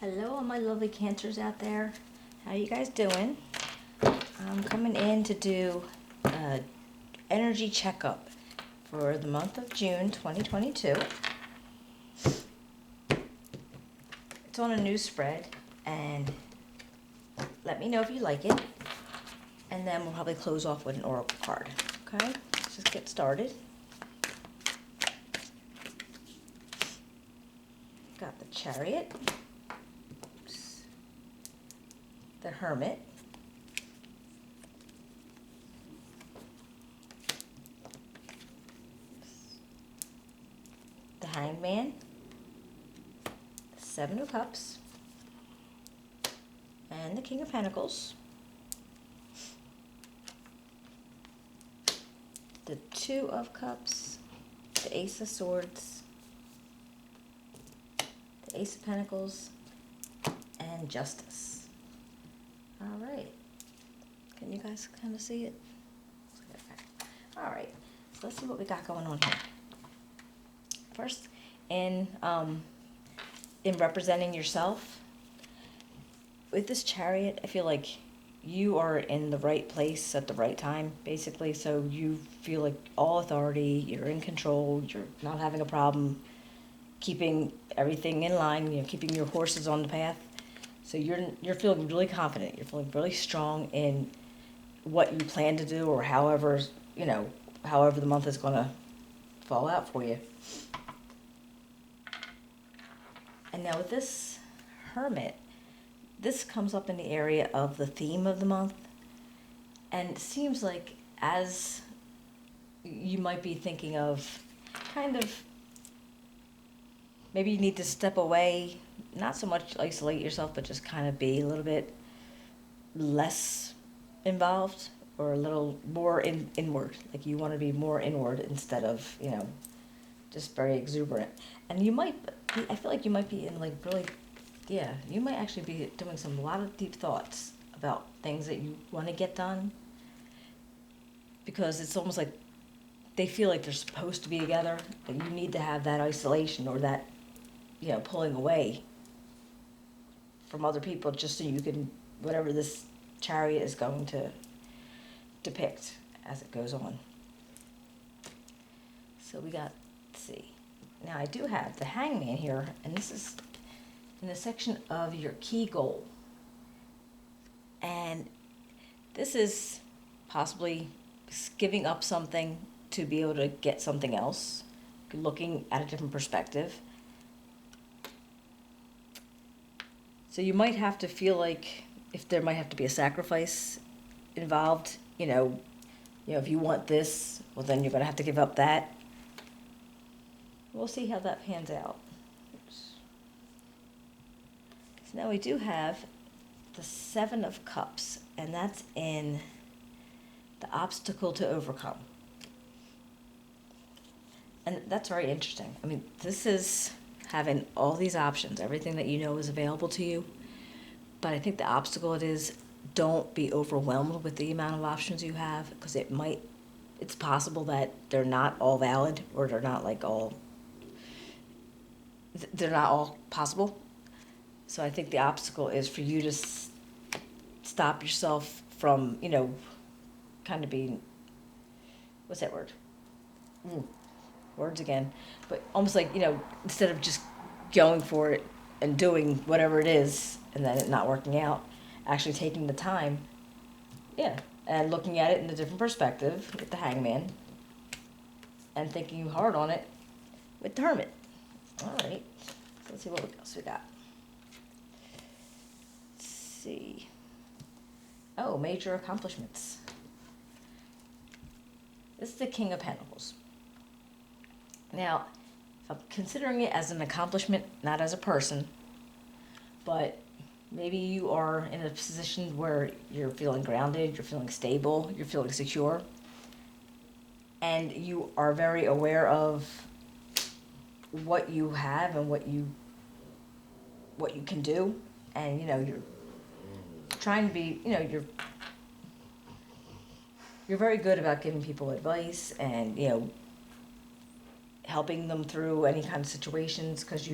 Hello, all my lovely Cancers out there. How you guys doing? I'm coming in to do an energy checkup for the month of June 2022. It's on a new spread, and let me know if you like it. And then we'll probably close off with an oracle card. Okay, let's just get started. Got the Chariot, the Hermit, the Hanged Man, the Seven of Cups, and the King of Pentacles, the Two of Cups, the Ace of Swords, the Ace of Pentacles, and Justice. All right. Can you guys kind of see it? All right. So let's see what we got going on here. First, in representing yourself, with this Chariot, I feel like you are in the right place at the right time, basically. So you feel like all authority, you're in control, you're not having a problem keeping everything in line, keeping your horses on the path. So you're feeling really confident. You're feeling really strong in what you plan to do, or however the month is going to fall out for you. And now with this Hermit, this comes up in the area of the theme of the month, and it seems like as you might be thinking of kind of maybe you need to step away, not so much isolate yourself, but just kind of be a little bit less involved or a little more inward. Like you want to be more inward instead of, just very exuberant. And I feel like you might be in you might actually be doing a lot of deep thoughts about things that you want to get done, because it's almost like they feel like they're supposed to be together, but you need to have that isolation or that pulling away from other people just so you can, whatever this Chariot is going to depict as it goes on. So we got, let's see. Now I do have the Hangman here, and this is in the section of your key goal. And this is possibly giving up something to be able to get something else, looking at a different perspective. So you might have to feel like if there might have to be a sacrifice involved, if you want this, well then you're going to have to give up that. We'll see how that pans out. So now we do have the Seven of Cups, and that's in the obstacle to overcome. And that's very interesting. I mean, this is having all these options, everything that you know is available to you. But I think the obstacle is don't be overwhelmed with the amount of options you have, because it's possible that they're not all valid, or they're not all possible. So I think the obstacle is for you to stop yourself from, kind of being, what's that word? Words again. But almost like, instead of just going for it and doing whatever it is and then it not working out, actually taking the time, and looking at it in a different perspective with the Hangman and thinking hard on it with the Hermit. All right, so let's see what else we got. Let's see. Oh, major accomplishments. This is the King of Pentacles. Now, I'm considering it as an accomplishment, not as a person, but maybe you are in a position where you're feeling grounded, you're feeling stable, you're feeling secure, and you are very aware of what you have and what you can do, and you're trying to be, you're very good about giving people advice and helping them through any kind of situations, because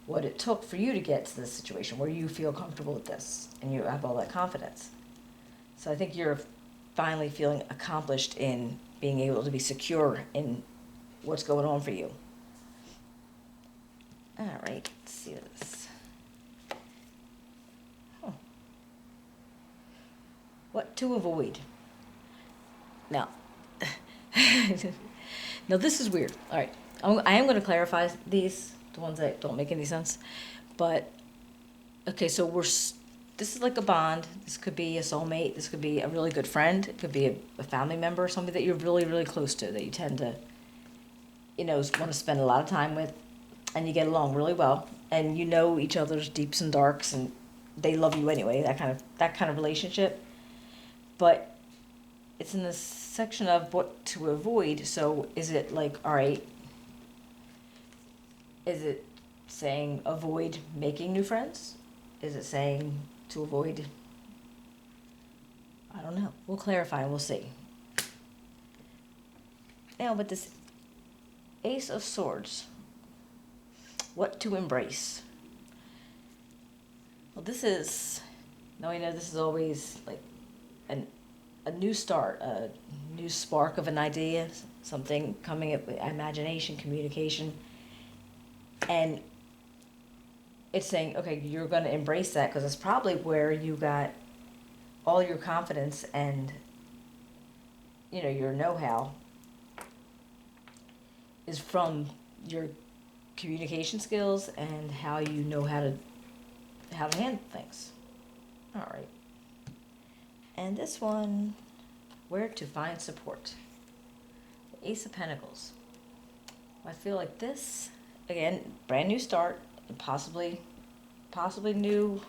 what it took for you to get to this situation where you feel comfortable with this and you have all that confidence. So I think you're finally feeling accomplished in being able to be secure in what's going on for you. All right, let's see this. Huh. What to avoid? Now, now this is weird. All right, I am going to clarify these, the ones that don't make any sense. But, okay, so this is like a bond. This could be a soulmate. This could be a really good friend. It could be a family member, somebody that you're really, really close to, that you tend to, want to spend a lot of time with, and you get along really well, and you know each other's deeps and darks, and they love you anyway, that kind of relationship. But it's in this section of what to avoid. So is it like, all right, is it saying avoid making new friends? Is it saying to avoid? I don't know. We'll clarify and we'll see. Now, with this Ace of Swords, what to embrace? Well, this is, now we know this is always like a new start, a new spark of an idea, something coming up with imagination, communication. And it's saying, okay, you're going to embrace that because it's probably where you got all your confidence and, your know-how is from your communication skills and how you know how to handle things. All right. And this one, where to find support. The Ace of Pentacles. I feel like this, again, brand new start, possibly new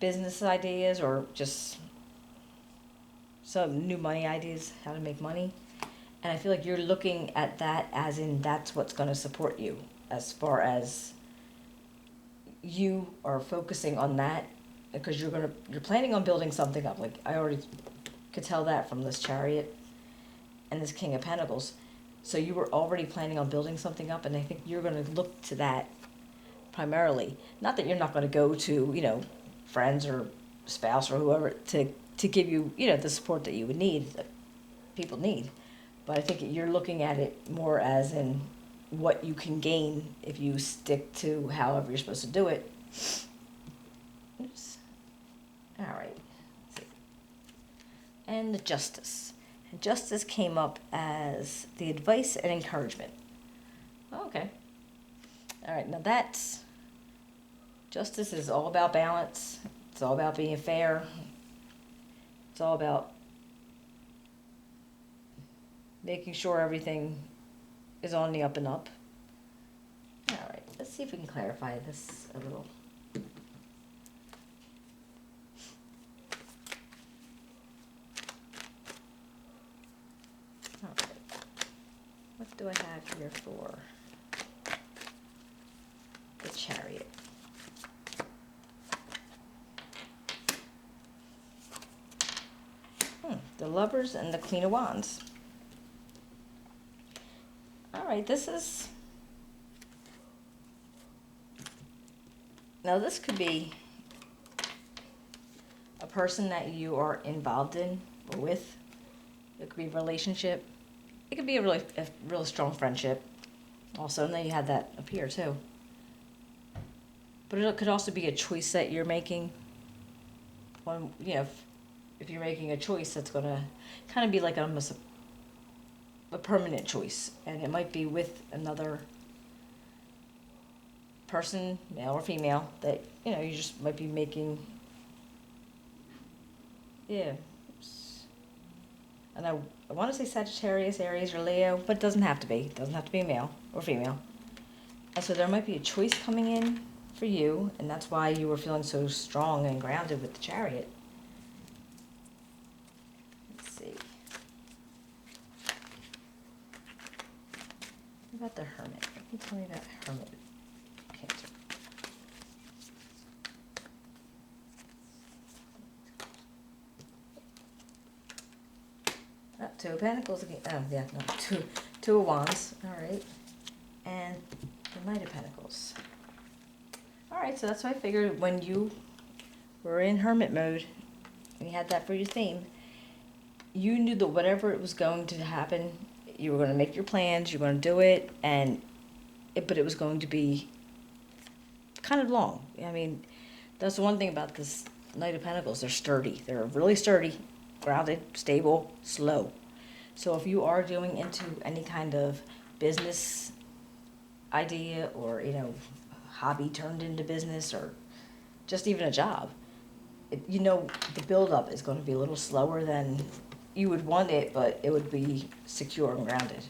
business ideas or just some new money ideas, how to make money. And I feel like you're looking at that as in that's what's going to support you, as far as you are focusing on that, because you're planning on building something up. Like I already could tell that from this Chariot and this King of Pentacles. So you were already planning on building something up, and I think you're going to look to that primarily. Not that you're not going to go to, friends or spouse or whoever to give you, the support that you would need, that people need. But I think you're looking at it more as in what you can gain if you stick to however you're supposed to do it. Oops. All right. Let's see. And the Justice. And Justice came up as the advice and encouragement. Oh, okay. All right. Now that's Justice is all about balance. It's all about being fair. It's all about making sure everything is on the up and up. All right, let's see if we can clarify this a little. All right, what do I have here for the Chariot? The Lovers and the Queen of Wands. All right, this is, now this could be a person that you are involved in or with. It could be a relationship. It could be a really strong friendship. Also, and then you had that up here too. But it could also be a choice that you're making. When, if you're making a choice, that's going to kind of be like almost a permanent choice, and it might be with another person, male or female, that you just might be making. Yeah. Oops. And I want to say Sagittarius, Aries, or Leo, but it doesn't have to be. It doesn't have to be male or female. And so there might be a choice coming in for you, and that's why you were feeling so strong and grounded with the Chariot. What about the Hermit? What can you tell me about Hermit Cancer? Oh, Two of Pentacles again. Oh, yeah, no. Two of Wands. All right. And the Knight of Pentacles. All right, so that's what I figured when you were in hermit mode, and you had that for your theme, you knew that whatever it was going to happen, you were going to make your plans, you were going to do it, but it was going to be kind of long. I mean, that's the one thing about this Knight of Pentacles. They're sturdy. They're really sturdy, grounded, stable, slow. So if you are doing into any kind of business idea or, hobby turned into business or just even a job, the buildup is going to be a little slower than you would want it, but it would be secure and grounded.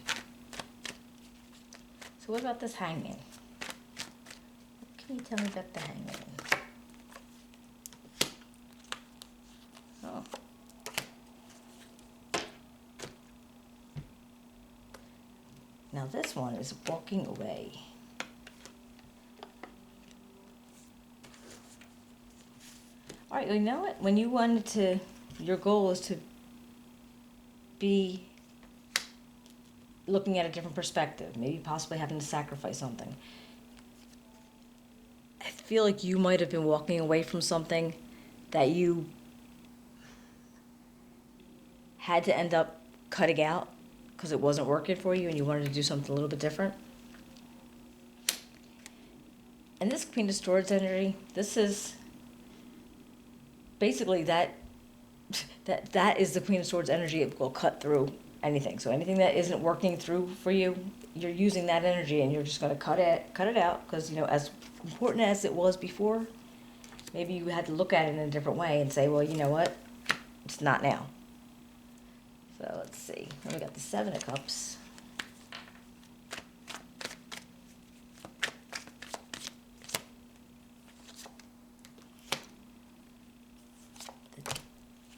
So what about this Hangman? What can you tell me about the Hangman? Oh. Now this one is walking away. All right, you know what? When you wanted to, your goal is to be looking at a different perspective, maybe possibly having to sacrifice something. I feel like you might have been walking away from something that you had to end up cutting out because it wasn't working for you and you wanted to do something a little bit different. And this Queen of Swords energy, this is basically that is the Queen of Swords energy. It will cut through anything. So anything that isn't working through for you, you're using that energy and you're just going to cut it out because, as important as it was before, maybe you had to look at it in a different way and say, well, you know what? It's not now. So let's see. Then we got the Seven of Cups.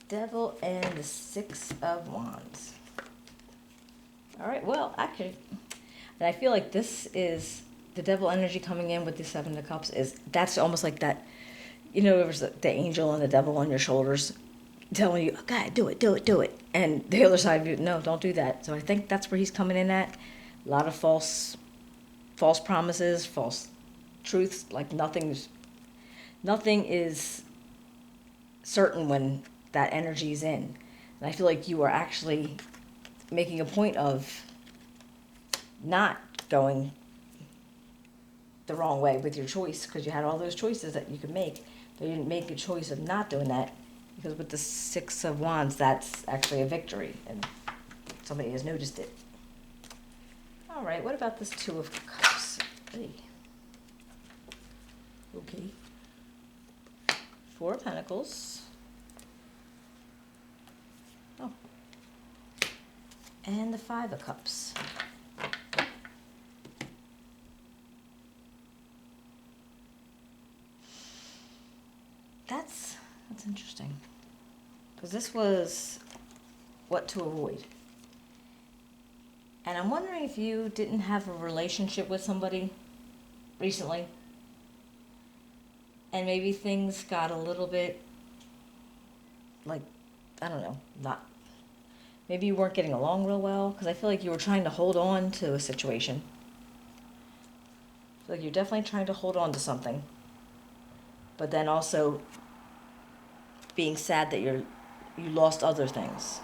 Devil and the Six of Wands. All right, well, actually, and I feel like this is the devil energy coming in with the Seven of Cups. That's almost like that, there's the angel and the devil on your shoulders telling you, okay, do it. And the other side of you, no, don't do that. So I think that's where he's coming in at. A lot of false promises, false truths, like nothing is certain when that energy is in. And I feel like you are actually making a point of not going the wrong way with your choice because you had all those choices that you could make, but you didn't make a choice of not doing that because with the Six of Wands, that's actually a victory and somebody has noticed it. All right, what about this Two of Cups? Hey. Okay. Four of Pentacles. Oh. And the Five of Cups. That's interesting. Because this was what to avoid. And I'm wondering if you didn't have a relationship with somebody recently. And maybe things got a little bit, like, I don't know, maybe you weren't getting along real well. Because I feel like you were trying to hold on to a situation. I feel like you're definitely trying to hold on to something. But then also being sad that you lost other things.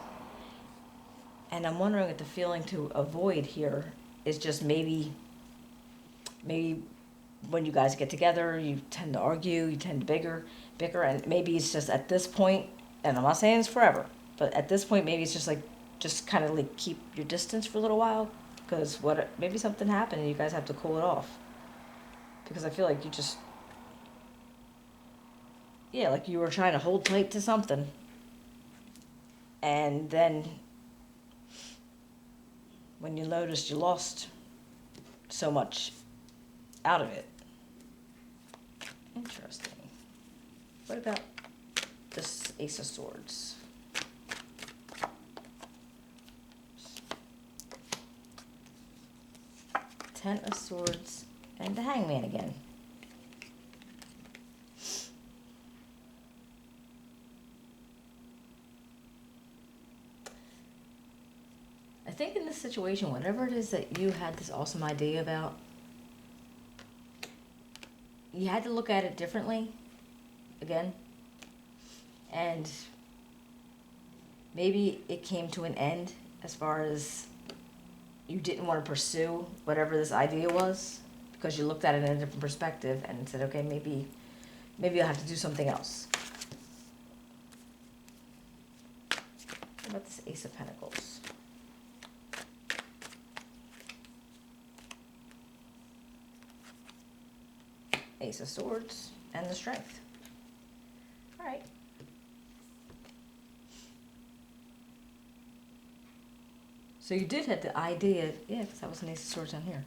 And I'm wondering if the feeling to avoid here is just maybe when you guys get together, you tend to argue, you tend to bicker, and maybe it's just at this point, and I'm not saying it's forever, but at this point, maybe it's just kind of like keep your distance for a little while, because maybe something happened and you guys have to cool it off. Because I feel like like you were trying to hold tight to something, and then when you noticed you lost so much out of it. Interesting. What about this Ace of Swords? Ten of Swords and the Hangman again. I think in this situation, whatever it is that you had this awesome idea about, you had to look at it differently again, and maybe it came to an end as far as you didn't want to pursue whatever this idea was because you looked at it in a different perspective and said, okay, maybe I'll have to do something else. What about this Ace of Pentacles? Ace of Swords and the Strength. All right. So you did have the idea, yeah, because that was an Ace of Swords down here.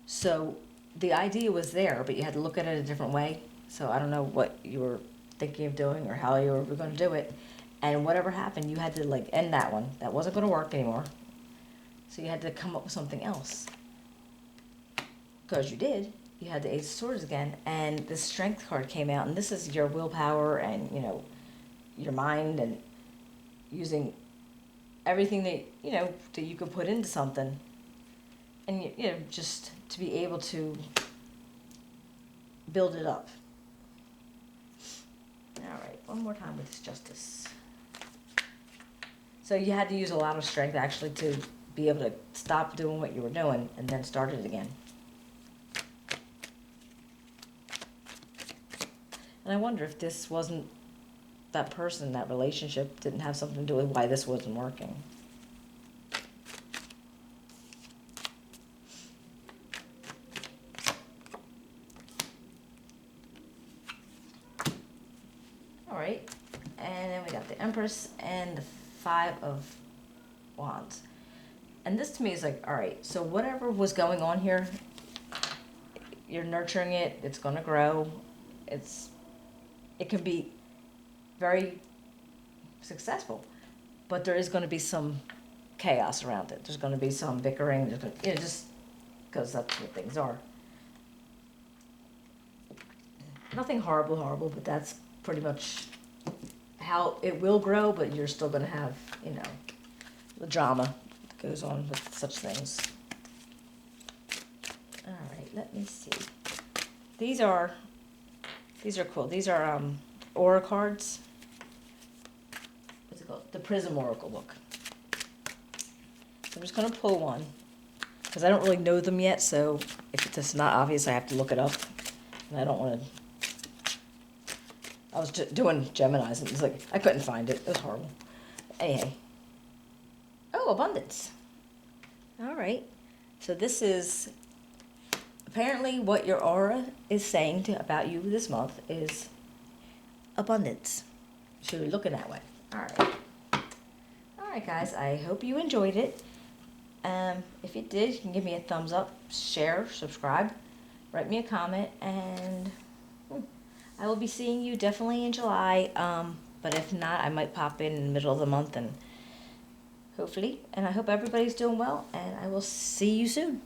So the idea was there, but you had to look at it a different way. So I don't know what you were thinking of doing or how you were going to do it. And whatever happened, you had to like end that one. That wasn't going to work anymore. So you had to come up with something else. Because you did. You had the Ace of Swords again, and the Strength card came out, and this is your willpower and, you know, your mind and using everything that, you know, that you could put into something. And, you know, just to be able to build it up. All right, one more time with this Justice. So you had to use a lot of strength actually to be able to stop doing what you were doing and then start it again. And I wonder if this wasn't that person, that relationship didn't have something to do with why this wasn't working. All right, and then we got the Empress and the Five of Wands. And this to me is like, all right, so whatever was going on here, you're nurturing it, it's going to grow, it can be very successful, but there is going to be some chaos around it. There's going to be some bickering, you know, just because that's what things are. Nothing horrible, but that's pretty much how it will grow, but you're still going to have, you know, the drama that goes on with such things. All right, let me see. These are cool. These are aura cards. What's it called? The Prism Oracle book. So I'm just going to pull one because I don't really know them yet, so if it's not obvious, I have to look it up. And I don't want to... I was just doing Gemini's and it was like, I couldn't find it. It was horrible. Anyway. Oh, abundance. All right. So this is apparently what your aura is saying about you this month is abundance. Should be looking that way. All right. All right, guys. I hope you enjoyed it. If you did, you can give me a thumbs up, share, subscribe, write me a comment, and I will be seeing you definitely in July. But if not, I might pop in the middle of the month and hopefully. And I hope everybody's doing well, and I will see you soon.